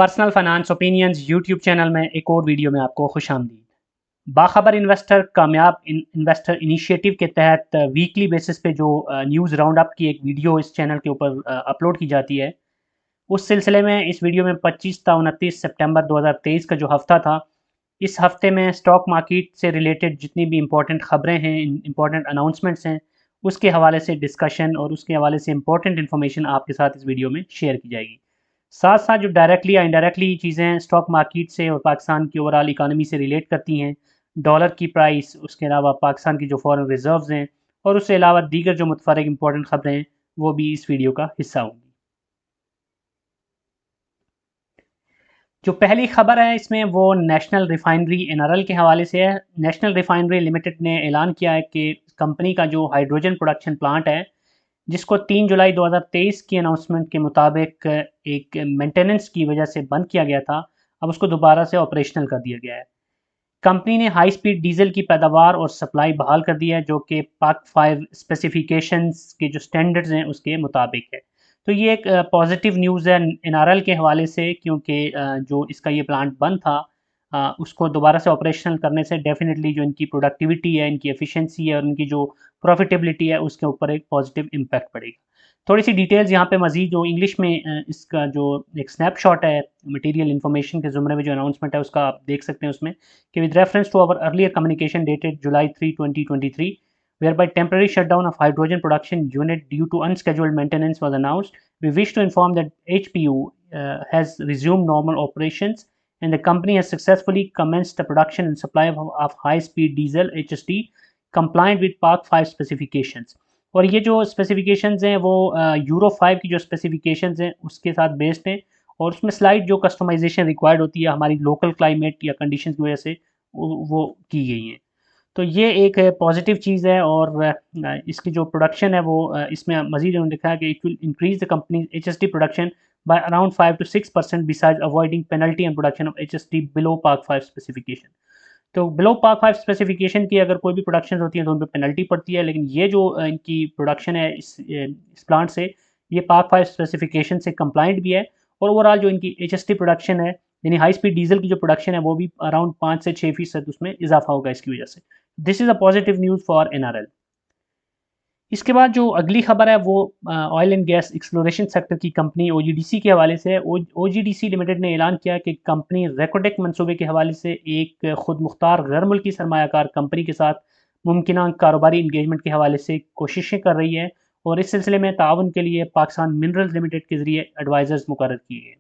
Personal finance opinions YouTube channel में एक और वीडियो में आपको खुशामदीद। बाखबर इन्वेस्टर कामयाब इन्वेस्टर इनिशिएटिव के तहत वीकली बेसिस पे जो न्यूज़ राउंड अप की एक वीडियो इस चैनल के ऊपर अपलोड की जाती है, उस सिलसिले में इस वीडियो में 25 ता 29 सितंबर 2023 का जो हफ्ता था, इस हफ्ते में स्टॉक मार्केट से रिलेटेड जितनी भी इंपॉर्टेंट खबरें हैं, इंपॉर्टेंट अनाउंसमेंट्स हैं, उसके हवाले से डिस्कशन और उसके हवाले से इंपॉर्टेंट इन्फॉर्मेशन आपके साथ इस वीडियो में शेयर की जाएगी। साथ साथ जो डायरेक्टली या इनडायरेक्टली चीज़ें स्टॉक मार्केट से और पाकिस्तान की ओवरऑल इकानमी से रिलेट करती हैं, डॉलर की प्राइस, उसके अलावा पाकिस्तान की जो फॉरेन रिजर्व्स हैं और उसके अलावा दीगर जो मुतफरक इंपॉर्टेंट खबरें हैं, वो भी इस वीडियो का हिस्सा होंगी। जो पहली खबर है इसमें वो नेशनल रिफाइनरी एनआरएल के हवाले से है। नेशनल रिफाइनरी लिमिटेड ने ऐलान किया है कि कंपनी का जो हाइड्रोजन प्रोडक्शन प्लांट है, जिसको 3 जुलाई 2023 की अनाउंसमेंट के मुताबिक एक मेंटेनेंस की वजह से बंद किया गया था, अब उसको दोबारा से ऑपरेशनल कर दिया गया है। कंपनी ने हाई स्पीड डीजल की पैदावार और सप्लाई बहाल कर दी है, जो कि पाक 5 स्पेसिफिकेशंस के जो स्टैंडर्ड्स हैं उसके मुताबिक है। तो ये एक पॉजिटिव न्यूज़ है एनआरएल के हवाले से, क्योंकि जो इसका ये प्लांट बंद था, उसको दोबारा से ऑपरेशनल करने से डेफिनेटली जो इनकी प्रोडक्टिविटी है, इनकी एफिशिएंसी है और इनकी जो प्रॉफिटेबिलिटी है, उसके ऊपर एक पॉजिटिव इम्पैक्ट पड़ेगा। थोड़ी सी डिटेल्स यहाँ पे मज़ीद जो इंग्लिश में इसका जो एक स्नैपशॉट है मटेरियल इन्फॉर्मेशन के ज़ुमरे में जो अनाउंसमेंट है उसका आप देख सकते हैं उसमें कि with reference to our earlier communication dated July 3, 2023, whereby temporary shutdown of hydrogen production unit due to unscheduled maintenance was announced, we wish to inform that HPU has resumed normal operations and the company has successfully commenced the production and supply of high-speed diesel HSD compliant with Part 5 specifications. और ये जो specifications हैं वो euro 5 की जो specifications हैं उसके साथ बेस्ड हैं, और उसमें स्लाइड जो कस्टमाइजेशन रिक्वायर्ड होती है हमारी लोकल क्लाइमेट या कंडीशंस की वजह से वो की गई हैं। तो ये एक पॉजिटिव चीज़ है, और इसकी जो प्रोडक्शन है वो इसमें मज़ीद उन्होंने लिखा है कि it will increase the company HSD production by around 5 to 6% besides avoiding penalty and production of HSD below park 5 specification. तो बिलो पार्क 5 स्पेसिफिकेशन की अगर कोई भी प्रोडक्शन होती है तो उन पर पेनल्टी पड़ती है, लेकिन ये जो इनकी प्रोडक्शन है इस प्लांट से, ये पार्क 5 स्पेसिफिकेशन से कंप्लाइंट भी है, और ओवरऑल जो इनकी एचएसटी प्रोडक्शन है यानी हाई स्पीड डीजल की जो प्रोडक्शन है वो भी अराउंड 5 से 6% उसमें इजाफा होगा इसकी वजह से। This is a positive news for NRL. इसके बाद जो अगली खबर है वो oil and gas exploration sector की कंपनी ओजीडीसी के हवाले से है। ओजीडीसी लिमिटेड ने ऐलान किया कि कंपनी रेकोडेक मंसूबे के हवाले से एक खुद मुख्तार गैर मुल्की सरमायाकार कंपनी के साथ मुमकिन कारोबारी इंगेजमेंट के हवाले से कोशिशें कर रही है, और इस सिलसिले में ताउन के लिए पाकिस्तान मिनरल्स लिमिटेड के ज़रिए एडवाइज़र्स मुकर्रर किए गए।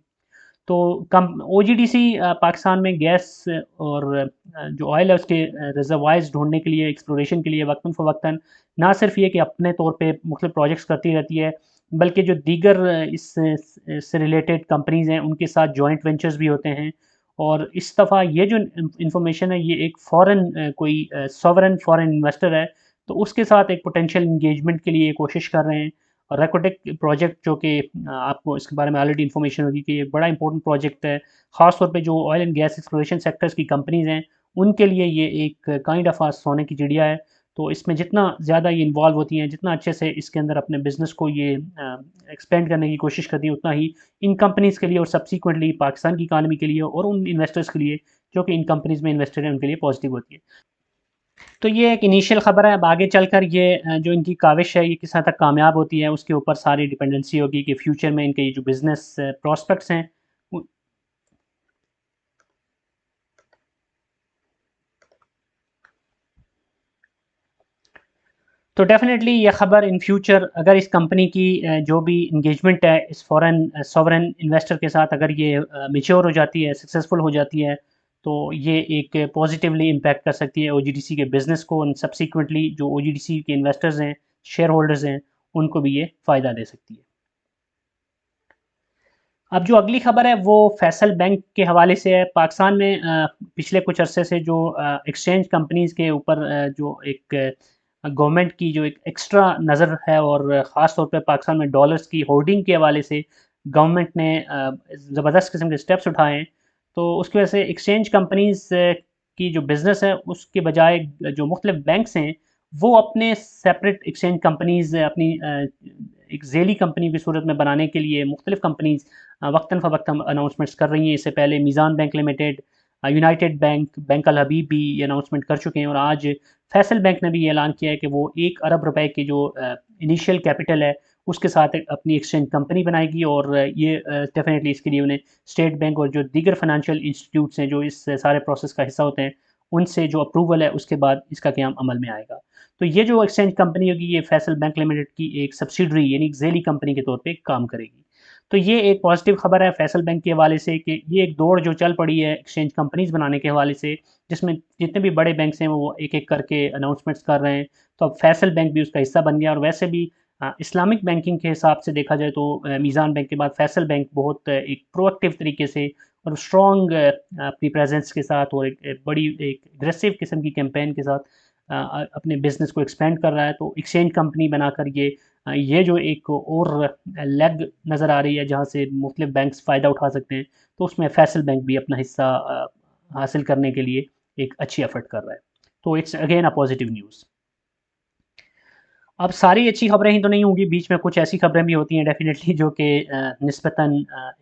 तो कम ओजीडीसी पाकिस्तान में गैस और जो ऑयल है उसके रिजर्वायर्स ढूंढने के लिए, एक्सप्लोरेशन के लिए वक्तन फ़वक्तन ना सिर्फ ये कि अपने तौर पे मुख्तलिफ प्रोजेक्ट्स करती रहती है, बल्कि जो दीगर इससे रिलेटेड कंपनीज़ हैं उनके साथ जॉइंट वेंचर्स भी होते हैं। और इस दफ़ा ये जो इंफॉर्मेशन है ये एक फ़ॉरेन कोई सॉवरेन फ़ॉरेन इन्वेस्टर है, तो उसके साथ एक पोटेंशियल इंगेजमेंट के लिए कोशिश कर रहे हैं। और रेकोटेक प्रोजेक्ट जो कि आपको इसके बारे में ऑलरेडी इन्फॉर्मेशन होगी कि ये बड़ा इंपॉर्टेंट प्रोजेक्ट है, ख़ास तौर पे जो oil and gas exploration sectors की कंपनीज़ हैं उनके लिए ये एक काइंड ऑफ सोने की चिड़िया है। तो इसमें जितना ज़्यादा ये इन्वॉल्व होती हैं, जितना अच्छे से इसके अंदर अपने बिज़नेस को ये एक्सपेंड करने की कोशिश करती हैं, उतना ही इन कंपनीज़ के लिए और सब्सिक्वेंटली पाकिस्तान की इकानमी के लिए और उन इन्वेस्टर्स के लिए जो कि इन कंपनीज़ में इन्वेस्टेड हैं उनके लिए पॉजिटिव होती है। तो ये एक इनिशियल ख़बर है, अब आगे चलकर ये जो इनकी काविश है ये किस हद तक कामयाब होती है उसके ऊपर सारी डिपेंडेंसी होगी कि फ्यूचर में इनके ये जो बिज़नेस प्रॉस्पेक्ट्स हैं तो डेफिनेटली ये ख़बर इन फ्यूचर अगर इस कंपनी की जो भी इंगेजमेंट है इस फॉरेन सॉवरेन इन्वेस्टर के साथ अगर ये मैच्योर हो जाती है, सक्सेसफुल हो जाती है, तो ये एक पॉजिटिवली इम्पैक्ट कर सकती है ओजीडीसी के बिज़नेस को, एंड सब्सिक्वेंटली जो ओजीडीसी के इन्वेस्टर्स हैं, शेयर होल्डर्स हैं, उनको भी ये फ़ायदा दे सकती है। अब जो अगली खबर है वो फैसल बैंक के हवाले से है। पाकिस्तान में पिछले कुछ अरसे से जो एक्सचेंज कंपनीज़ के ऊपर जो एक गवर्नमेंट की जो एक एक्स्ट्रा नज़र है, और ख़ास तौर पे पाकिस्तान में डॉलर्स की होर्डिंग के हवाले से गवर्नमेंट ने ज़बरदस्त किस्म के स्टेप्स उठाए हैं। तो उसकी वजह से एक्सचेंज कंपनीज़ की जो बिज़नेस है उसके बजाय जो मुख्तलिफ बैंक्स हैं वो अपने सेपरेट एक्सचेंज कंपनीज़ अपनी एक ज़ेली कंपनी की सूरत में बनाने के लिए मुख्तलिफ़ कंपनीज़ वक्तन फ़वक्तन अनाउंसमेंट्स कर रही हैं। इससे पहले Meezan bank limited, united bank, bank Al Habib भी ये अनाउंसमेंट कर चुके हैं और आज फैसल बैंक ने भी ये ऐलान किया है कि वो 1 अरब रुपए की जो इनिशियल कैपिटल है उसके साथ एक अपनी एक्सचेंज कंपनी बनाएगी और ये डेफ़िनेटली इसके लिए उन्हें स्टेट बैंक और जो दीगर फ़ाइनेंशियल इंस्टीट्यूट्स हैं जो इस सारे प्रोसेस का हिस्सा होते हैं, उनसे जो अप्रूवल है उसके बाद इसका क़याम अमल में आएगा। तो ये जो एक्सचेंज कंपनी होगी ये फैसल बैंक लिमिटेड की एक सब्सिडरी यानी एक ज़ेली कंपनी के तौर पे काम करेगी। तो ये एक पॉजिटिव खबर है फैसल बैंक के हवाले से कि ये एक दौड़ जो चल पड़ी है एक्सचेंज कंपनीज़ बनाने के हवाले से, जिसमें जितने भी बड़े बैंक्स हैं वो एक-एक करके अनाउंसमेंट्स कर रहे हैं। तो अब फैसल बैंक भी उसका हिस्सा बन गया और वैसे भी इस्लामिक बैंकिंग के हिसाब से देखा जाए तो मीज़ान बैंक के बाद फैसल बैंक बहुत एक प्रोएक्टिव तरीके से और स्ट्रॉन्ग अपनी प्रेज़ेंस के साथ और एक बड़ी एक एग्रेसिव किस्म की कैंपेन के साथ अपने बिज़नेस को एक्सपेंड कर रहा है। तो एक्सचेंज कंपनी बनाकर ये जो एक और लेग नज़र आ रही है जहाँ से मुख्तलिफ बैंक्स फ़ायदा उठा सकते हैं, तो उसमें फैसल बैंक भी अपना हिस्सा हासिल करने के लिए एक अच्छी एफ़र्ट कर रहा है। तो it's again a positive news. अब सारी अच्छी खबरें ही तो नहीं होंगी, बीच में कुछ ऐसी खबरें भी होती हैं डेफ़िनेटली जो कि निस्बतन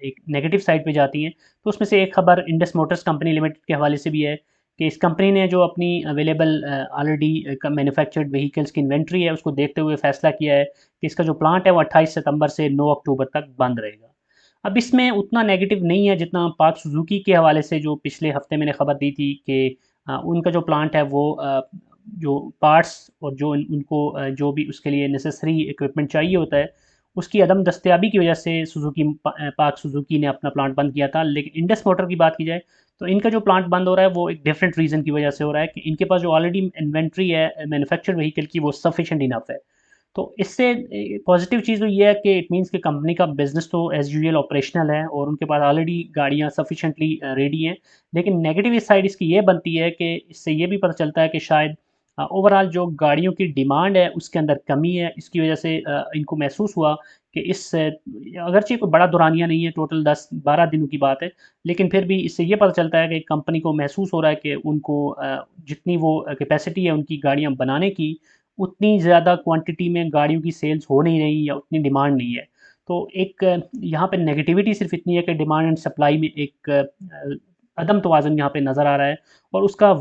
एक नेगेटिव साइड पे जाती हैं। तो उसमें से एक खबर इंडस मोटर्स कंपनी लिमिटेड के हवाले से भी है कि इस कंपनी ने जो अपनी अवेलेबल ऑलरेडी मैन्युफैक्चर्ड व्हीकल्स की इन्वेंट्री है, उसको देखते हुए फ़ैसला किया है कि इसका जो प्लांट है वो 28 सितंबर से 9 अक्टूबर तक बंद रहेगा। अब इसमें उतना नेगेटिव नहीं है जितना पाक सुज़ुकी के हवाले से जो पिछले हफ़्ते मैंने खबर दी थी कि उनका जो प्लांट है वो जो पार्ट्स और जो उनको जो भी उसके लिए नेसेसरी इक्विपमेंट चाहिए होता है, उसकी अदम दस्तयाबी की वजह से पाक सुज़ुकी ने अपना प्लांट बंद किया था। लेकिन इंडस मोटर की बात की जाए, तो इनका जो प्लांट बंद हो रहा है, वो एक डिफरेंट रीज़न की वजह से हो रहा है कि इनके पास जो ऑलरेडी इन्वेंट्री है मैन्युफैक्चर्ड व्हीकल की, वो सफिशिएंट इनफ है। तो इससे पॉजिटिव चीज़ तो ये है कि इट मीन्स कि कंपनी का बिज़नेस तो एज़ यूजुअल ऑपरेशनल है और उनके पास ऑलरेडी गाड़ियाँ सफिशिएंटली रेडी हैं। लेकिन नेगेटिव इस साइड इसकी ये बनती है कि इससे ये भी पता चलता है कि शायद ओवरऑल जो गाड़ियों की डिमांड है उसके अंदर कमी है। इसकी वजह से इनको महसूस हुआ कि अगरचे कोई बड़ा दौरानिया नहीं है, टोटल 10-12 दिनों की बात है, लेकिन फिर भी इससे ये पता चलता है कि कंपनी को महसूस हो रहा है कि उनको जितनी वो कैपेसिटी है उनकी गाड़ियाँ बनाने की, उतनी ज़्यादा क्वांटिटी में गाड़ियों की सेल्स हो नहीं रही या उतनी डिमांड नहीं है। तो एक यहाँ पे नेगेटिविटी सिर्फ़ इतनी है कि डिमांड एंड सप्लाई में एक अदम तवाज़ुन यहाँ पे नज़र आ रहा है और उसका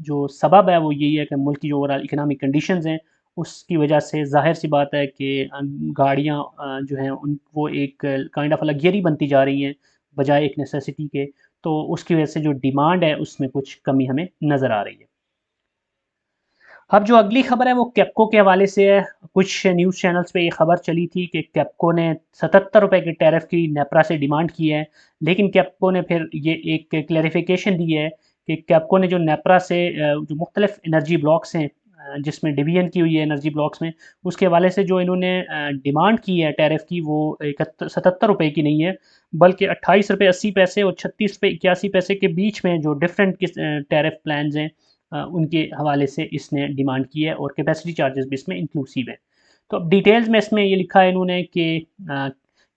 जो सबब है वो यही है कि मुल्क की जो ओवरऑल इकोनॉमिक कंडीशंस हैं, उसकी वजह से ज़ाहिर-सी बात है कि गाड़ियाँ जो हैं वो एक काइंड ऑफ लग्ज़री बनती जा रही हैं, बजाए एक नेसेसिटी के। तो उसकी वजह से जो डिमांड है उसमें कुछ कमी हमें नज़र आ रही है। अब जो अगली खबर है वो कैप्को के हवाले से है। कुछ न्यूज़ चैनल्स पे ये खबर चली थी कि कैप्को ने ₹77 के टैरिफ की नेपरा से डिमांड की है। लेकिन कैप्को ने फिर ये एक क्लैरिफ़िकेशन दी है कि कैप्को ने जो नेपरा से जो मुख्तलिफ एनर्जी ब्लॉक्स हैं जिसमें डिवीज़न की हुई है एनर्जी ब्लॉक्स में, उसके हवाले से जो इन्होंने डिमांड की है टैरिफ की वो ₹77 की नहीं है, बल्कि ₹28.80 और ₹36.81 के बीच में जो डिफरेंट टैरिफ प्लान्स हैं उनके हवाले से इसने डिमांड की है और कैपेसिटी चार्जेस भी इसमें इंक्लूसिव है। तो अब डिटेल्स में इसमें ये लिखा है इन्होंने कि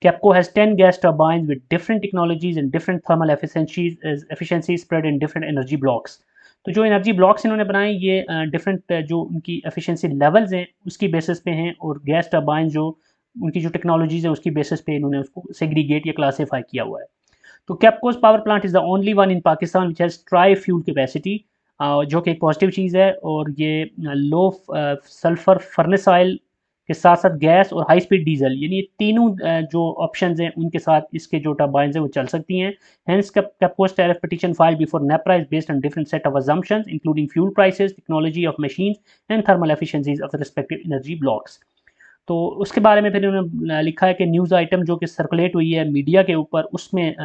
Kapco has 10 gas turbines with different technologies and different thermal efficiency spread in different energy blocks. तो जो एनर्जी ब्लॉक्स इन्होंने बनाए ये डिफरेंट जो उनकी एफिशिएंसी लेवल्स हैं उसकी बेसिस पे हैं और गैस टर्बाइन जो उनकी जो टेक्नोलॉजीज है उसकी बेसिस पे इन्होंने उसको सेग्रीगेट या क्लासीफाई किया हुआ है। तो Kapco's power plant is the only one in Pakistan which has tri fuel capacity, जो कि एक पॉजिटिव चीज़ है और ये लो सल्फर फर्नेस ऑयल के साथ साथ गैस और हाई स्पीड डीजल यानी ये तीनों जो ऑप्शंस हैं उनके साथ इसके जो टर्बाइन्स हैं वो चल सकती हैं। Hence, Capco's tariff petition filed before NEPRA is based on different set of assumptions, including fuel prices, technology of machines, and thermal efficiencies of the respective energy blocks. तो उसके बारे में फिर उन्होंने लिखा है कि न्यूज़ आइटम जो कि सर्कुलेट हुई है मीडिया के ऊपर उसमें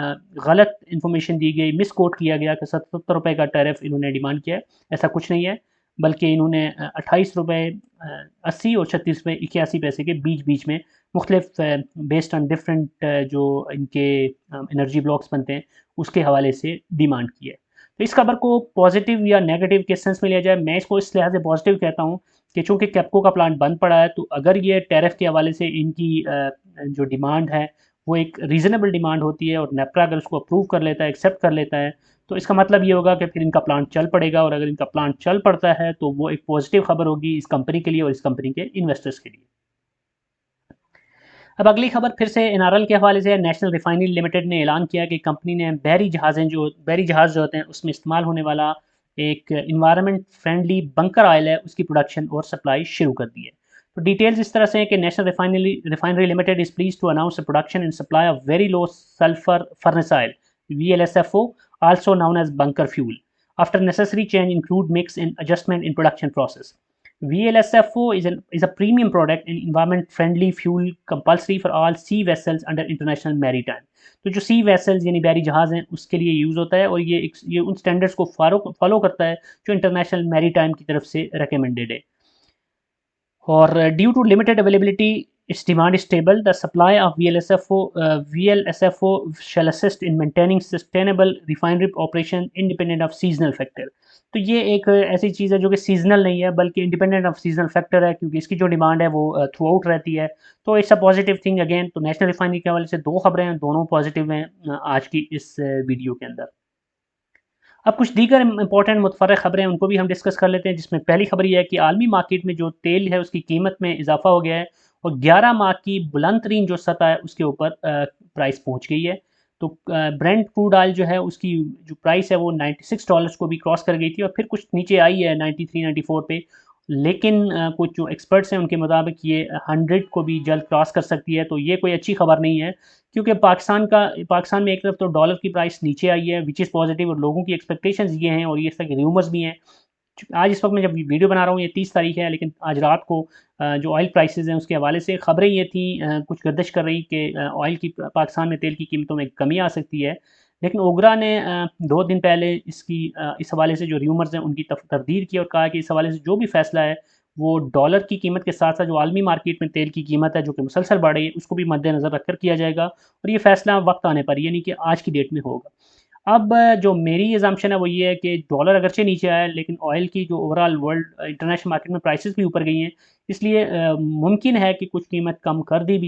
गलत इन्फॉर्मेशन दी गई, मिसकोट किया गया कि ₹77 का टैरिफ इन्होंने डिमांड किया है। ऐसा कुछ नहीं है, बल्कि इन्होंने ₹28.80 और ₹36.81 के बीच-बीच में मुख्तलिफ बेस्ड ऑन डिफरेंट जो इनके एनर्जी ब्लॉक्स बनते हैं, उसके हवाले से डिमांड की है। तो इस खबर को पॉज़िटिव या नेगेटिव किस सेंस में लिया जाए, मैं इसको इस लिहाज से पॉज़िटिव कहता हूँ कि चूँकि कैप्को का प्लांट बंद पड़ा है, तो अगर ये टैरिफ के हवाले से इनकी जो डिमांड है, वो एक रीज़नेबल डिमांड होती है और नेपरा अगर उसको अप्रूव कर लेता है, एक्सेप्ट कर लेता है, तो इसका मतलब ये होगा कि फिर इनका प्लांट चल पड़ेगा और अगर इनका प्लांट चल पड़ता है, तो वो एक पॉज़िटिव खबर होगी इस कंपनी के लिए और इस कंपनी के इन्वेस्टर्स के लिए। अब अगली खबर फिर से एनआरएल के हवाले से है। नेशनल रिफाइनरी लिमिटेड ने ऐलान किया कि कंपनी ने बहरी जहाज़ जो होते हैं उसमें इस्तेमाल होने वाला एक इन्वायरमेंट फ्रेंडली बंकर ऑयल है, उसकी प्रोडक्शन और सप्लाई शुरू कर दी है। तो डिटेल्स इस तरह से हैं कि National Refinery Limited is please to announce the production and supply of very low sulphur furnace oil VLSFO, also known as bunker fuel, after necessary change include mix and adjustment in production process. VLSFO is a premium product and environment friendly fuel compulsory for all sea vessels under international maritime. तो जो सी vessels यानी बहरी जहाज़ हैं उसके लिए use होता है और ये उन स्टैंडर्ड्स को फॉलो करता है जो इंटरनेशनल मैरीटाइम की तरफ से रिकमेंडेड है। और due to limited availability its demand is stable. The supply of VLSFO shall assist in maintaining sustainable refinery operation independent of seasonal factor. तो ये एक ऐसी चीज़ है जो कि सीजनल नहीं है बल्कि इंडिपेंडेंट ऑफ सीजनल फैक्टर है, क्योंकि इसकी जो डिमांड है वो थ्रू आउट रहती है। तो it's a positive thing again. तो नेशनल रिफाइनरी के हवाले से दो खबरें हैं, दोनों पॉजिटिव हैं आज की इस वीडियो के अंदर। अब कुछ दीगर इंपॉर्टेंट मुतफ़र्रिक़ खबरें हैं उनको भी हम डिस्कस कर लेते हैं, जिसमें पहली खबर ये है कि आलमी मार्केट में जो तेल है उसकी कीमत में इजाफा हो गया है और 11 माह की बुलंद तरीन जो सतह है उसके ऊपर प्राइस पहुंच गई है। तो ब्रेंट क्रूड ऑयल जो है उसकी जो प्राइस है वो $96 को भी क्रॉस कर गई थी और फिर कुछ नीचे आई है 93 94 पे। लेकिन कुछ जो एक्सपर्ट्स हैं उनके मुताबिक ये 100 को भी जल्द क्रॉस कर सकती है। तो ये कोई अच्छी खबर नहीं है, क्योंकि पाकिस्तान में एक तरफ तो डॉलर की प्राइस नीचे आई है विच इज़ पॉजिटिव और लोगों की एक्सपेक्टेशंस ये हैं और ये इस तरह के र्यूमर्स भी हैं। आज इस वक्त मैं जब वीडियो बना रहा हूँ ये 30 तारीख है, लेकिन आज रात को जो ऑयल प्राइसेस हैं उसके हवाले से खबरें ये थी, कुछ गर्दिश कर रही कि ऑयल की पाकिस्तान में तेल की कीमतों में कमी आ सकती है। लेकिन ओगरा ने 2 दिन पहले इस हवाले से जो र्यूमर्स हैं उनकी तरदीद की और कहा कि इस हवाले से जो भी फैसला है वो डॉलर की कीमत के साथ साथ जो आलमी मार्केट में तेल की कीमत है जो कि मुसलसल बढ़ रही है उसको भी मद्देनज़र रखकर किया जाएगा और ये फैसला वक्त आने पर यानी कि आज की डेट में होगा। अब जो मेरी अज़म्पशन है वो ये है कि डॉलर अगरचे नीचे आया है लेकिन ऑयल की जो ओवरऑल वर्ल्ड इंटरनेशनल मार्केट में प्राइसेस भी ऊपर गई हैं, इसलिए मुमकिन है कि कुछ कीमत कम कर भी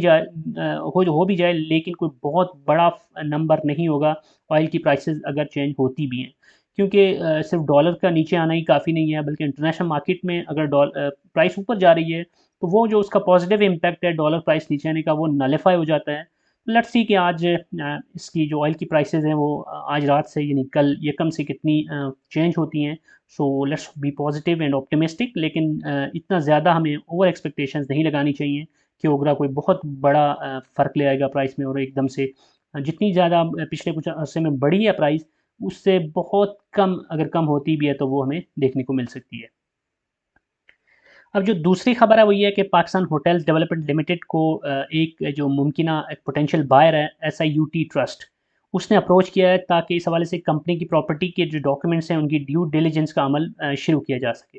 जाए, हो भी जाए, लेकिन कोई बहुत बड़ा नंबर नहीं होगा ऑयल की प्राइसेस अगर चेंज होती भी हैं, क्योंकि सिर्फ डॉलर का नीचे आना ही काफ़ी नहीं है बल्कि इंटरनेशनल मार्केट में अगर प्राइस ऊपर जा रही है तो वो जो उसका पॉजिटिव इम्पैक्ट है डॉलर प्राइस नीचे आने का वो नलीफाई हो जाता है। लेट्स सी कि आज इसकी जो ऑयल की प्राइसेस हैं वो आज रात से यानी कल यकम से कितनी चेंज होती हैं। So let's be positive and optimistic, लेकिन इतना ज़्यादा हमें ओवर एक्सपेक्टेशंस नहीं लगानी चाहिए कि ओगरा कोई बहुत बड़ा फ़र्क ले आएगा प्राइस में और एकदम से जितनी ज़्यादा पिछले कुछ अरसे में बढ़ी है प्राइस उससे बहुत कम अगर कम होती भी है तो वो हमें देखने को मिल सकती है। अब जो दूसरी खबर है वो ये है कि पाकिस्तान होटल्स डेवलपमेंट लिमिटेड को एक जो मुमकिना एक पोटेंशियल बायर है SIUT ट्रस्ट, उसने अप्रोच किया है ताकि इस हवाले से कंपनी की प्रॉपर्टी के जो डॉक्यूमेंट्स हैं उनकी ड्यू डिलिजेंस का अमल शुरू किया जा सके।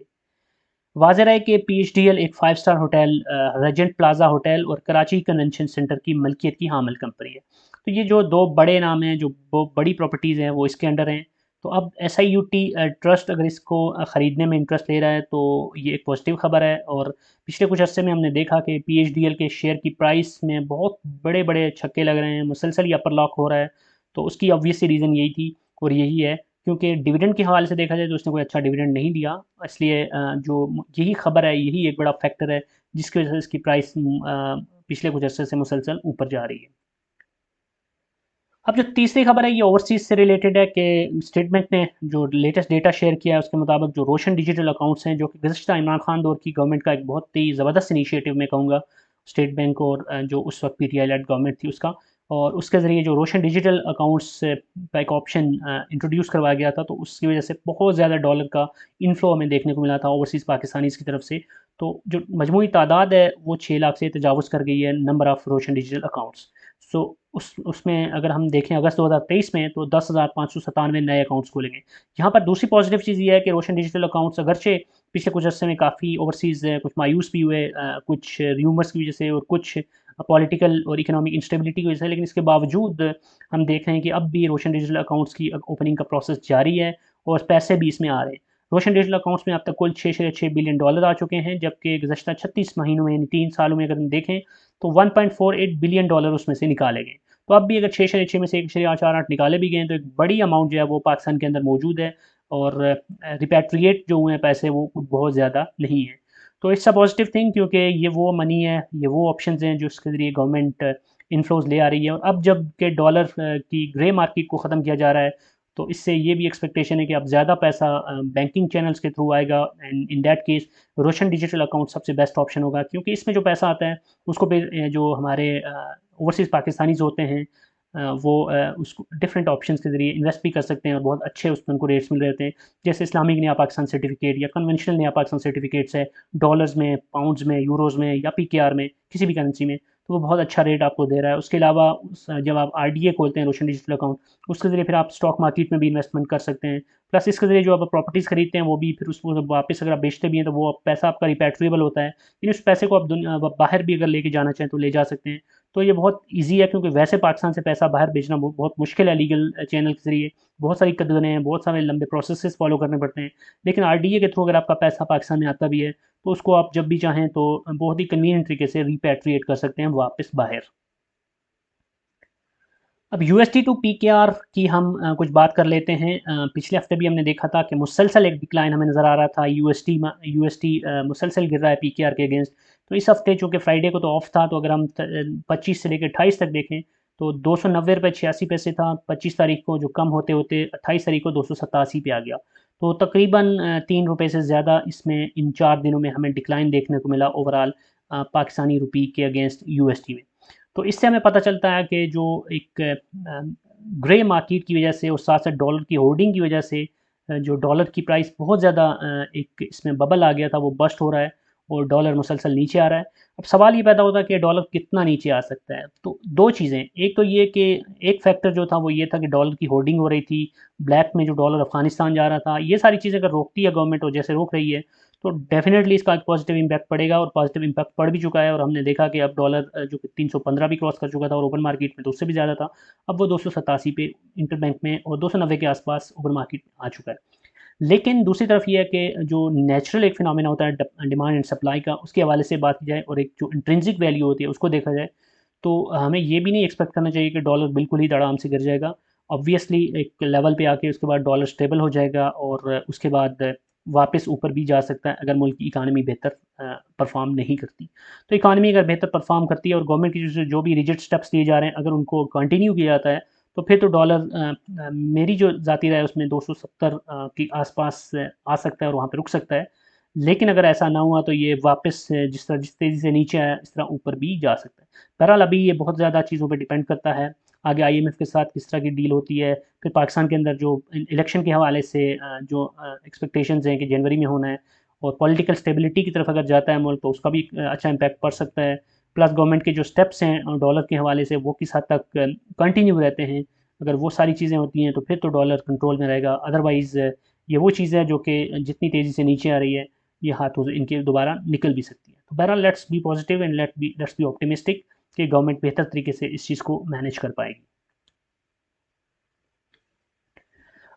वाज़ेह है कि PHDL एक 5 star hotel, Regent plaza hotel और कराची कन्वेंशन सेंटर की मलकियत की हामिल कंपनी है। तो ये जो दो बड़े नाम हैं, जो बड़ी प्रॉपर्टीज़ हैं वो इसके अंडर हैं। तो अब SIUT ट्रस्ट अगर इसको ख़रीदने में इंटरेस्ट ले रहा है तो ये एक पॉजिटिव ख़बर है। और पिछले कुछ अर्से में हमने देखा कि PHDL के शेयर की प्राइस में बहुत बड़े बड़े छक्के लग रहे हैं, मुसलसल ही अपर लॉक हो रहा है। तो उसकी ऑब्वियसली रीज़न यही थी और यही है, क्योंकि डिविडेंड के हवाले से देखा जाए तो उसने कोई अच्छा डिविडेंड नहीं दिया, इसलिए जो यही खबर है यही एक बड़ा फैक्टर है जिसकी वजह से इसकी प्राइस पिछले कुछ अर्से से मुसलसल ऊपर जा रही है। अब जो तीसरी खबर है ये ओवरसीज़ से रिलेटेड है कि स्टेट बैंक ने जो लेटेस्ट डेटा शेयर किया है उसके मुताबिक जो रोशन डिजिटल अकाउंट्स हैं, जो कि गुज़श्ता इमरान खान दौर की गवर्नमेंट का एक बहुत ही ज़बरदस्त इनिशिएटिव मैं कहूँगा, स्टेट बैंक और जो उस वक्त PTI लेड गवर्नमेंट थी उसका, और उसके ज़रिए जो रोशन डिजिटल अकाउंट्स का एक ऑप्शन इंट्रोड्यूस करवाया गया था, तो उसकी वजह से बहुत ज़्यादा डॉलर का इनफ्लो हमें देखने को मिला था ओवरसीज़ पाकिस्तानीज़ की तरफ से। तो जो मजमूई तादाद है वो 6 लाख से तजावुज़ कर गई है number of Roshan digital accounts. So उसमें अगर हम देखें अगस्त 2023 में तो 10,597 नए अकाउंट्स खोले गए। यहाँ पर दूसरी पॉजिटिव चीज़ ये है कि रोशन डिजिटल अकाउंट्स अगरचे पिछले कुछ अर्से में काफ़ी ओवरसीज़ कुछ मायूस भी हुए, कुछ र्यूमर्स की वजह से और कुछ पॉलिटिकल और इकोनॉमिक इंस्टेबिलिटी की वजह से, लेकिन इसके बावजूद हम देख रहे हैं कि अब भी रोशन डिजिटल अकाउंट्स की ओपनिंग का प्रोसेस जारी है और पैसे भी इसमें आ रहे हैं। रोशन डिजिटल अकाउंट्स में अब तक कुल $6.6 बिलियन आ चुके हैं, जबकि गुज़श्ता 36 महीनों में यानी 3 सालों में अगर हम देखें तो $1.48 बिलियन उसमें से निकाले गए। तो अब भी अगर 6.6 में से 1.48 निकाले भी गए तो एक बड़ी अमाउंट जो है वो पाकिस्तान के अंदर मौजूद है और रिपैट्रिएट जो हुए हैं पैसे वो बहुत ज़्यादा नहीं है। तो इट्स अ पॉजिटिव थिंग, क्योंकि ये वो मनी है, ये वो ऑप्शंस हैं जो इसके ज़रिए गवर्नमेंट इनफ्लोज ले आ रही है। और अब जब के डॉलर की ग्रे मार्केट को ख़त्म किया जा रहा है, तो इससे ये भी एक्सपेक्टेशन है कि अब ज़्यादा पैसा बैंकिंग चैनल्स के थ्रू आएगा। And in that case Roshan digital account सबसे बेस्ट ऑप्शन होगा, क्योंकि इसमें जो पैसा आता है उसको फिर जो हमारे ओवरसीज़ पाकिस्तानीज होते हैं वो उसको डिफरेंट ऑप्शंस के ज़रिए इन्वेस्ट भी कर सकते हैं और बहुत अच्छे उसमें उनको रेट्स मिल रहे होते हैं। जैसे इस्लामिक नया पाकिस्तान सर्टिफिकेट या कन्वेंशनल नया पाकिस्तान सर्टिफिकेट्स है, डॉलर्स में, पाउंड्स में, यूरोज़ में या पीकेआर में, किसी भी करेंसी में, तो वो बहुत अच्छा रेट आपको दे रहा है। उसके अलावा जब आप आरडीए खोलते हैं रोशन डिजिटल अकाउंट, उसके ज़रिए फिर आप स्टॉक मार्केट में भी इन्वेस्टमेंट कर सकते हैं। प्लस इसके ज़रिए जो आप प्रॉपर्टीज़ खरीदते हैं वो भी फिर उसको जब वापस अगर आप बेचते भी हैं तो वो पैसा आपका रिपैट्रिएबल होता है। यानी उस पैसे को आप बाहर भी अगर लेके जाना चाहें तो ले जा सकते हैं। तो ये बहुत ईज़ी है, क्योंकि वैसे पाकिस्तान से पैसा बाहर भेजना बहुत मुश्किल है लीगल चैनल के ज़रिए। बहुत सारी कदरें हैं, बहुत सारे लंबे प्रोसेसेस फॉलो करने पड़ते हैं। लेकिन आरडीए के थ्रू अगर आपका पैसा पाकिस्तान में आता भी है, तो उसको आप जब भी चाहें तो बहुत ही कन्वीनियंट तरीके से रिपैट्रिएट कर सकते हैं वापस बाहर। अब यूएसडी टू पीकेआर की हम कुछ बात कर लेते हैं। पिछले हफ्ते भी हमने देखा था कि मुसलसल एक डिक्लाइन हमें नज़र आ रहा था। यूएसडी मुसलसल गिर रहा है पीकेआर के अगेंस्ट। तो इस हफ्ते चूँकि फ्राइडे को तो ऑफ था, तो अगर हम 25 से लेकर 28 तक देखें तो 290 रुपये 86 पैसे था 25 तारीख को, जो कम होते होते 28 तारीख को 287 पे आ गया। तो तकरीबन 3 रुपये से ज़्यादा इसमें इन 4 दिनों में हमें डिक्लाइन देखने को मिला ओवरऑल पाकिस्तानी रुपये के अगेंस्ट यूएसडी में। तो इससे हमें पता चलता है कि जो एक ग्रे मार्केट की वजह से और साथ साथ डॉलर की होर्डिंग की वजह से जो डॉलर की प्राइस बहुत ज़्यादा एक इसमें बबल आ गया था, वो बस्ट हो रहा है और डॉलर मुसलसल नीचे आ रहा है। अब सवाल ये पैदा होता है कि डॉलर कितना नीचे आ सकता है। तो दो चीज़ें, एक तो ये कि एक फैक्टर जो था वो ये था कि डॉलर की होर्डिंग हो रही थी, ब्लैक में जो डॉलर अफगानिस्तान जा रहा था। ये सारी चीज़ें अगर रोकती है गवर्नमेंट और जैसे रोक रही है, तो डेफिनेटली इसका एक पॉजिटिव इम्पैक्ट पड़ेगा और पॉजिटिव इम्पैक्ट पड़ भी चुका है। और हमने देखा कि अब डॉलर जो कि 315 भी क्रॉस कर चुका था और ओपन मार्केट में तो उससे भी ज़्यादा था, अब वो 287 पे इंटरबैंक में और 290 के आसपास ओपन मार्केट में आ चुका है। लेकिन दूसरी तरफ ये है कि जो नेचुरल एक फिनोमेना होता है डिमांड एंड सप्लाई का, उसके हवाले से बात की जाए और एक जो इंट्रिंसिक वैल्यू होती है उसको देखा जाए, तो हमें ये भी नहीं एक्सपेक्ट करना चाहिए कि डॉलर बिल्कुल ही धड़ाम से गिर जाएगा। ऑब्वियसली एक लेवल पे आके उसके बाद डॉलर स्टेबल हो जाएगा और उसके बाद वापस ऊपर भी जा सकता है अगर मुल्क की इकानमी बेहतर परफॉर्म नहीं करती। तो इकानमी अगर बेहतर परफॉर्म करती है और गवर्नमेंट की जो भी रिजिड स्टेप्स लिए जा रहे हैं अगर उनको कंटिन्यू किया जाता है, तो फिर तो डॉलर मेरी जो ज़ाती राय है उसमें 270 के आसपास आ सकता है और वहाँ पे रुक सकता है। लेकिन अगर ऐसा ना हुआ तो ये वापस जिस तेज़ी से नीचे आया इस तरह ऊपर भी जा सकता है। बहरहाल अभी ये बहुत ज़्यादा चीज़ों पे डिपेंड करता है। आगे आईएमएफ के साथ किस तरह की डील होती है, फिर पाकिस्तान के अंदर जो इलेक्शन के हवाले से जो एक्सपेक्टेशंस हैं कि जनवरी में होना है और पॉलिटिकल स्टेबिलिटी की तरफ अगर जाता है मुल्क तो उसका भी अच्छा इम्पैक्ट पड़ सकता है। प्लस गवर्नमेंट के जो स्टेप्स हैं डॉलर के हवाले से वो किस हद तक कंटिन्यू रहते हैं। अगर वो सारी चीज़ें होती हैं तो फिर तो डॉलर कंट्रोल में रहेगा। अदरवाइज़ ये वो चीज़ है जो कि जितनी तेज़ी से नीचे आ रही है, ये हाथों से इनके दोबारा निकल भी सकती है। तो बहरहाल let's be positive and let's be optimistic कि गवर्नमेंट बेहतर तरीके से इस चीज़ को मैनेज कर पाएगी।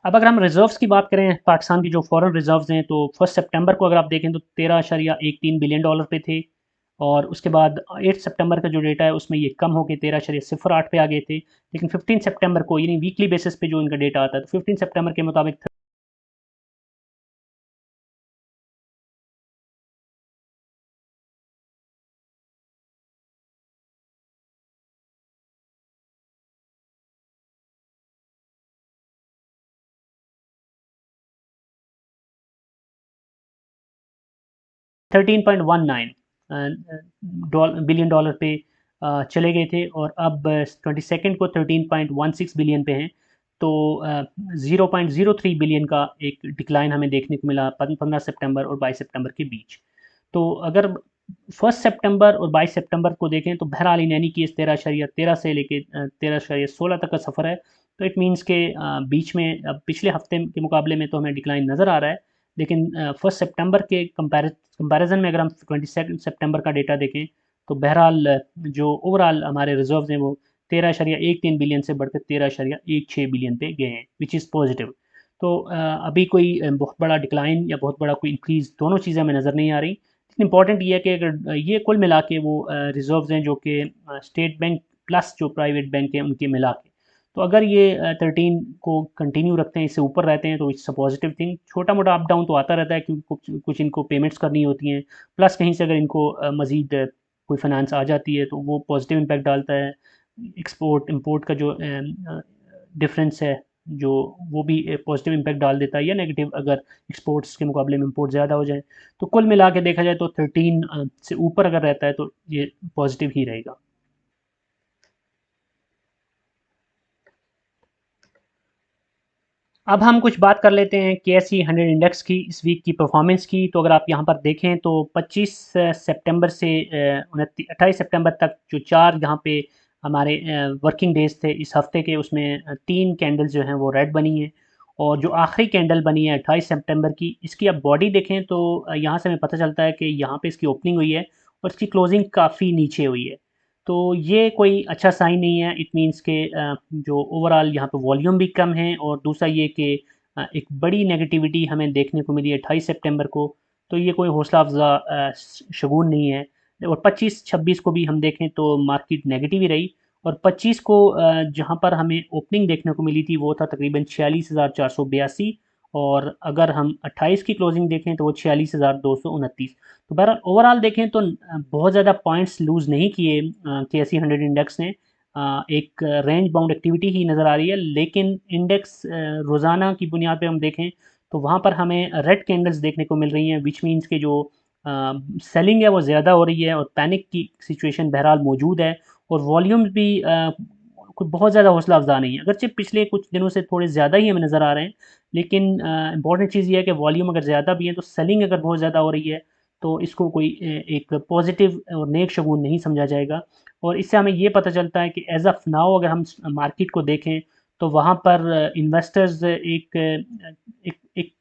अब अगर हम रिजर्व्स की बात करें पाकिस्तान की जो फॉरेन रिजर्व्स हैं, तो 1 सितंबर को अगर आप देखें तो 13.13 बिलियन डॉलर पे थे। और उसके बाद 8 सितंबर का जो डेटा है उसमें ये कम होकर 13.08 पे आ गए थे। लेकिन 15 सितंबर को यानी वीकली बेसिस पे जो इनका डेटा आता है तो 15 सितंबर के मुताबिक 13.19 बिलियन डॉलर पे चले गए थे और अब 22 को 13.16 बिलियन पे हैं। तो 0.03 बिलियन का एक डिक्लाइन हमें देखने को मिला 15 सितंबर और 22 सितंबर के बीच। तो अगर 1 सितंबर और 22 सितंबर को देखें तो बहरहाल इन एनी केस 13.13 से लेके 13.16 तक का सफ़र है। तो इट मीन्स के बीच में अब पिछले हफ्ते के मुकाबले में तो हमें डिक्लाइन नज़र आ रहा है। लेकिन 1 सितंबर के कंपैरिजन में अगर हम 22 सितंबर का डेटा देखें तो बहरहाल जो ओवरऑल हमारे रिजर्व्स हैं वो 13.13 बिलियन से बढ़कर 13.16 बिलियन पे गए हैं, विच इज़ पॉजिटिव। तो अभी कोई बहुत बड़ा डिक्लाइन या बहुत बड़ा कोई इंक्रीज़ दोनों चीज़ें हमें नज़र नहीं आ रही। लेकिन इंपॉर्टेंट ये है कि अगर ये कुल मिला के वो रिजर्व्स हैं जो कि स्टेट बैंक प्लस जो प्राइवेट बैंक हैं उनके मिला के, तो अगर ये 13 को कंटिन्यू रखते हैं, इससे ऊपर रहते हैं, तो इट्स अ पॉजिटिव थिंग। छोटा मोटा अप डाउन तो आता रहता है क्योंकि कुछ इनको पेमेंट्स करनी होती हैं, प्लस कहीं से अगर इनको मज़ीद कोई फाइनेंस आ जाती है तो वो पॉजिटिव इम्पैक्ट डालता है। एक्सपोर्ट इम्पोर्ट का जो डिफरेंस है, जो वो भी पॉजिटिव इम्पैक्ट डाल देता है, या नेगेटिव अगर एक्सपोर्ट्स के मुकाबले में इम्पोर्ट ज़्यादा हो जाए। तो कुल मिला के देखा जाए तो 13 से ऊपर अगर रहता है तो ये पॉजिटिव ही रहेगा। अब हम कुछ बात कर लेते हैं KSE 100 इंडेक्स की इस वीक की परफॉर्मेंस की। तो अगर आप यहाँ पर देखें तो 25 सितंबर से 28 सितंबर तक जो चार यहाँ पे हमारे वर्किंग डेज थे इस हफ्ते के, उसमें तीन कैंडल्स जो हैं वो रेड बनी हैं। और जो आखिरी कैंडल बनी है 28 सितंबर की, इसकी आप बॉडी देखें तो यहाँ से हमें पता चलता है कि यहाँ पे इसकी ओपनिंग हुई है और इसकी क्लोजिंग काफ़ी नीचे हुई है। तो ये कोई अच्छा साइन नहीं है। इट मीन्स के जो ओवरऑल यहाँ पे वॉल्यूम भी कम है, और दूसरा ये कि एक बड़ी नेगेटिविटी हमें देखने को मिली है 28 सितंबर को। तो ये कोई हौसला अफजा शगुन नहीं है। और 25-26 को भी हम देखें तो मार्केट नेगेटिव ही रही। और 25 को जहाँ पर हमें ओपनिंग देखने को मिली थी वो था तकरीबन 46,482, और अगर हम 28 की क्लोजिंग देखें तो वो 46,229। तो बहरहाल ओवरऑल देखें तो बहुत ज़्यादा पॉइंट्स लूज़ नहीं किए KSE 100 इंडेक्स ने। एक रेंज बाउंड एक्टिविटी ही नज़र आ रही है, लेकिन इंडेक्स रोज़ाना की बुनियाद पे हम देखें तो वहाँ पर हमें रेड कैंडल्स देखने को मिल रही हैं, विच मीन्स के जो सेलिंग है वो ज़्यादा हो रही है और पैनिक की सिचुएशन बहरहाल मौजूद है। और वॉल्यूम्स भी कोई बहुत ज़्यादा हौसला अफजा नहीं है, अगरचे पिछले कुछ दिनों से थोड़े ज़्यादा ही हमें नज़र आ रहे हैं। लेकिन इंपॉर्टेंट चीज़ ये है कि वॉल्यूम अगर ज़्यादा भी है तो सेलिंग अगर बहुत ज़्यादा हो रही है तो इसको कोई एक पॉजिटिव और नेक शगुन नहीं समझा जाएगा। और इससे हमें ये पता चलता है कि एज़ ऑफ नाउ अगर हम मार्केट को देखें तो वहाँ पर इन्वेस्टर्स एक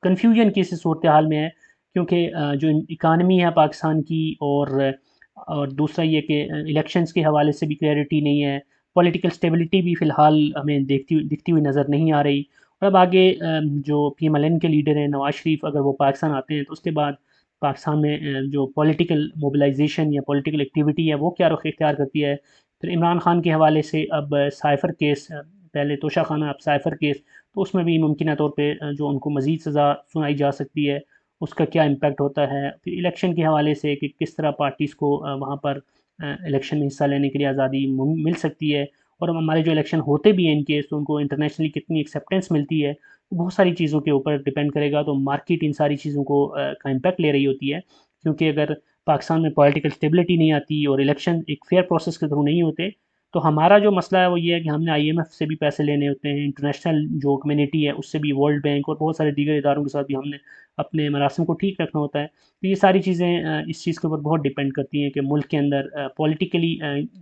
कन्फ्यूजन की सी सूरत हाल में है, क्योंकि जो इकानमी है पाकिस्तान की, और दूसरा ये कि इलेक्शंस के हवाले से भी क्लैरिटी नहीं है। पॉलिटिकल स्टेबिलिटी भी फ़िलहाल हमें दिखती हुई नज़र नहीं आ रही। और अब आगे जो PMLN के लीडर हैं नवाज़ शरीफ, अगर वो पाकिस्तान आते हैं तो उसके बाद पाकिस्तान में जो पॉलिटिकल मोबिलाइजेशन या पॉलिटिकल एक्टिविटी है वो क्या रुख इख्तियार करती है। फिर इमरान खान के हवाले से अब साइफ़र केस, पहले तोशा खाना अब साइफ़र केस, तो उसमें भी मुमकिन तौर पे जो उनको मज़ीद सज़ा सुनाई जा सकती है, उसका क्या इम्पेक्ट होता है। फिर इलेक्शन के हवाले से कि किस तरह पार्टीज़ को वहाँ पर इलेक्शन में हिस्सा लेने के लिए आज़ादी मिल सकती है, और हमारे जो इलेक्शन होते भी हैं इनकेस तो उनको इंटरनेशनली कितनी एक्सेप्टेंस मिलती है। बहुत सारी चीज़ों के ऊपर डिपेंड करेगा। तो मार्केट इन सारी चीज़ों को का इम्पैक्ट ले रही होती है, क्योंकि अगर पाकिस्तान में पॉलिटिकल स्टेबिलिटी नहीं आती और इलेक्शन एक फेयर प्रोसेस के थ्रू नहीं होते, तो हमारा जो मसला है वो ये है कि हमने IMF से भी पैसे लेने होते हैं, इंटरनेशनल जो कम्युनिटी है उससे भी, वर्ल्ड बैंक और बहुत सारे दीगर इदारों के साथ भी हमने अपने मरासम को ठीक रखना होता है। तो ये सारी चीज़ें इस चीज़ के ऊपर बहुत डिपेंड करती हैं कि मुल्क के अंदर पॉलिटिकली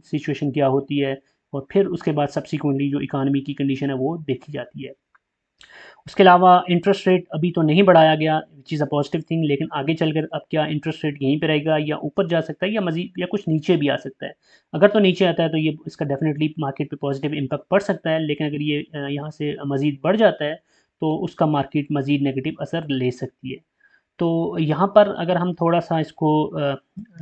सिचुएशन क्या होती है, और फिर उसके बाद सब्सिक्वेंटली जो इकानमी की कंडीशन है वो देखी जाती है। उसके अलावा इंटरेस्ट रेट अभी तो नहीं बढ़ाया गया, which is a positive thing, लेकिन आगे चलकर अब क्या इंटरेस्ट रेट यहीं पे रहेगा या ऊपर जा सकता है या मज़ीद या कुछ नीचे भी आ सकता है। अगर तो नीचे आता है तो ये इसका डेफिनेटली मार्केट पे पॉजिटिव इम्पैक्ट पड़ सकता है, लेकिन अगर ये यहाँ से मज़ीद बढ़ जाता है तो उसका मार्केट मज़ीद नेगेटिव असर ले सकती है। तो यहाँ पर अगर हम थोड़ा-सा इसको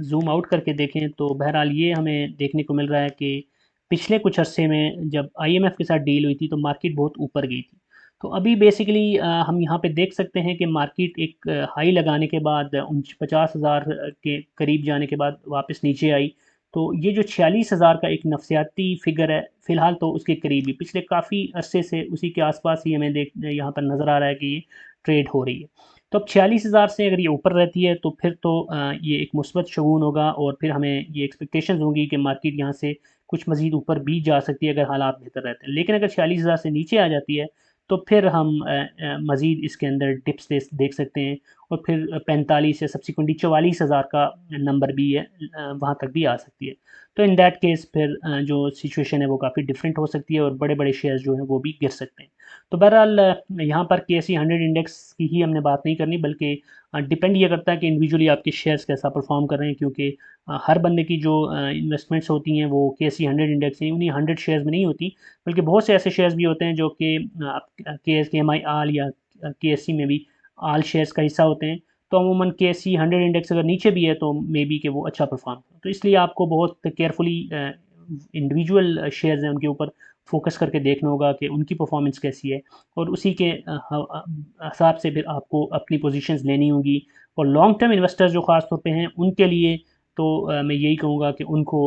ज़ूम आउट करके देखें तो बहरहाल ये हमें देखने को मिल रहा है कि पिछले कुछ अरसे में जब IMF के साथ डील हुई थी तो मार्केट बहुत ऊपर गई थी। तो अभी बेसिकली हम यहाँ पे देख सकते हैं कि मार्केट एक हाई लगाने के बाद 50,000 के करीब जाने के बाद वापस नीचे आई। तो ये जो 46,000 का एक नफसियाती फ़िगर है, फ़िलहाल तो उसके करीब ही, पिछले काफ़ी अरसे से उसी के आस-पास ही हमें यहाँ पर नज़र आ रहा है कि ये ट्रेड हो रही है। तो अब 46,000 से अगर ये ऊपर रहती है तो फिर तो ये एक मुस्बत शगुन होगा, और फिर हमें ये एक्सपेक्टेशंस होंगी कि मार्केट यहाँ से कुछ मज़ीद ऊपर भी जा सकती है अगर हालात बेहतर रहते हैं। लेकिन अगर 46,000 से नीचे आ जाती है तो फिर हम मज़ीद इसके अंदर डिप्स देख सकते हैं, और फिर 45 या सब्सिक्वेंटली 44,000 का नंबर भी है, वहाँ तक भी आ सकती है। तो इन दैट केस फिर जो सिचुएशन है वो काफ़ी डिफरेंट हो सकती है और बड़े-बड़े शेयर्स जो हैं वो भी गिर सकते हैं। तो बहरहाल यहाँ पर KSE 100 इंडेक्स की ही हमने बात नहीं करनी, बल्कि डिपेंड ये करता है कि इंडिविजुअली आपके शेयर्स कैसा परफॉर्म कर रहे हैं, क्योंकि हर बंदे की जो इन्वेस्टमेंट्स होती हैं वो KSE 100 इंडेक्स में, उन्हीं 100 शेयर्स में नहीं होती, बल्कि बहुत से ऐसे शेयर्स भी होते हैं जो कि KSMI आल या KSE में भी आल शेयर्स का हिस्सा होते हैं। तो अमूमन KSE 100 इंडेक्स अगर नीचे भी है तो मे बी कि वो अच्छा परफॉर्म, तो इसलिए आपको बहुत केयरफुली इंडिविजुअल शेयर्स हैं उनके ऊपर फोकस करके देखना होगा कि उनकी परफॉर्मेंस कैसी है, और उसी के हिसाब से फिर आपको अपनी पोजीशंस लेनी होगी। और लॉन्ग टर्म इन्वेस्टर्स जो ख़ास तौर पे हैं उनके लिए तो मैं यही कहूँगा कि उनको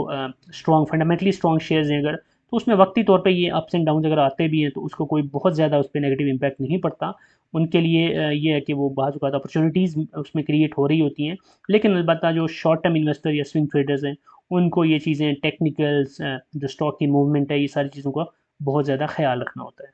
स्ट्रॉन्ग फंडामेंटली स्ट्रॉन्ग शेयर्स हैं अगर, तो उसमें वक्ती तौर पे ये अप्स एंड डाउन अगर आते भी हैं तो उसको कोई बहुत ज़्यादा उस पर नेगेटिव इम्पैक्ट नहीं पड़ता। उनके लिए ये है कि वो बाज़ औक़ात अपॉर्चुनिटीज़ उसमें क्रिएट हो रही होती हैं, लेकिन अलबत्ता जो शॉर्ट टर्म इन्वेस्टर या स्विंग ट्रेडर्स हैं उनको ये चीज़ें टेक्निकल्स, जो स्टॉक की मूवमेंट है, ये सारी चीज़ों का बहुत ज़्यादा ख्याल रखना होता है।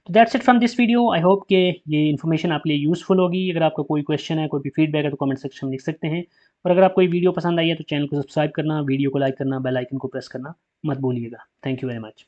तो that's it from this video. I hope कि ये इन्फॉर्मेशन आपके लिए यूज़फुल होगी। अगर आपका कोई क्वेश्चन है, कोई भी फीडबैक है तो कमेंट सेक्शन में लिख सकते हैं। और अगर आपको ये वीडियो पसंद आई है तो चैनल को सब्सक्राइब करना, वीडियो को लाइक करना, बेल आइकन को प्रेस करना मत भूलिएगा। Thank you very much.